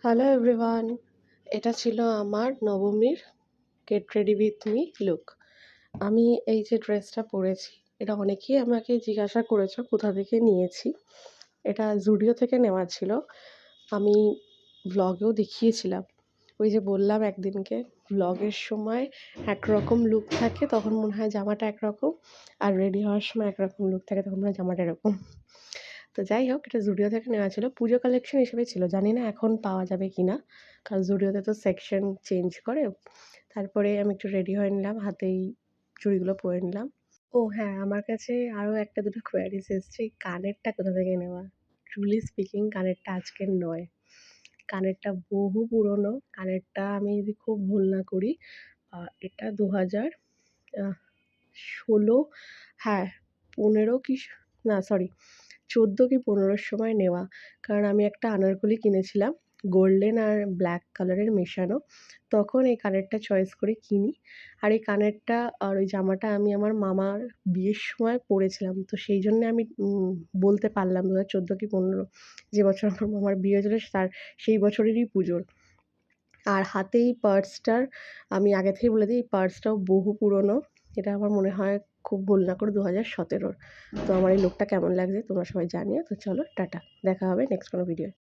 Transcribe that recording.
Hello everyone, এটা ছিল আমার নবমীর get ready with me look. আমি এই যে ড্রেসটা পরেছি, এটা অনেকেই আমাকে জিজ্ঞাসা করেছো কোথা থেকে নিয়েছি। এটা জুডিও থেকে নেওয়া ছিল। আমি ভ্লগেও দেখিয়েছিলাম। ওই যে বললাম একদিনকে ভ্লগের সময় একরকম লুক থাকে, তখন মনে হয় জামাটা একরকম, আর রেডি হওয়ার সময় একরকম লুক থাকে, তখন মনে হয় জামাটা এরকম। তো যাই হোক, এটা জুডিও থেকে নেওয়া ছিল, পুজো কালেকশন হিসেবে ছিল, জানি না এখন পাওয়া যাবে কি না, কারণ জুডিওতে তো সেকশন চেঞ্জ করে। তারপরে আমি একটু রেডি হয়ে নিলাম, হাতেই চুড়িগুলো পরে নিলাম। ও হ্যাঁ, আমার কাছে আরও একটা দুটো কোয়ারিজ এসছে, এই কানেরটা কোথা থেকে নেওয়া। ট্রুলি স্পিকিং, কানেরটা আজকের নয়, কানেরটা বহু পুরনো। কানেরটা আমি যদি খুব ভুল না করি, এটা 2016, হ্যাঁ 15 কি না সরি 14 কি 15-র সময় নেওয়া। কারণ আমি একটা আনারকলি কিনেছিলাম, গোল্ডেন আর ব্ল্যাক কালারের মেশানো। তখন এই কানেরটা চয়েস করে কিনি। আর এই কানেরটা আর ওই জামাটা আমি আমার মামার বিয়ের সময় পরেছিলাম। তো সেই জন্যে আমি বলতে পারলাম 2014 কি 15 যে বছর আমার মামার বিয়ে হয়েছিল তার সেই বছরেরই পুজোর। আর হাতে এই পার্সটার, আমি আগে থেকেই বলে দিই, এই পার্সটাও বহু পুরনো। এটা আমার মনে হয় খুব ভুল না করে 2017-র। তো আমার এই লুকটা কেমন লাগছে তোমরা সবাই জানিও। তো চলো টাটা, দেখা হবে নেক্সট কোনো ভিডিওয়।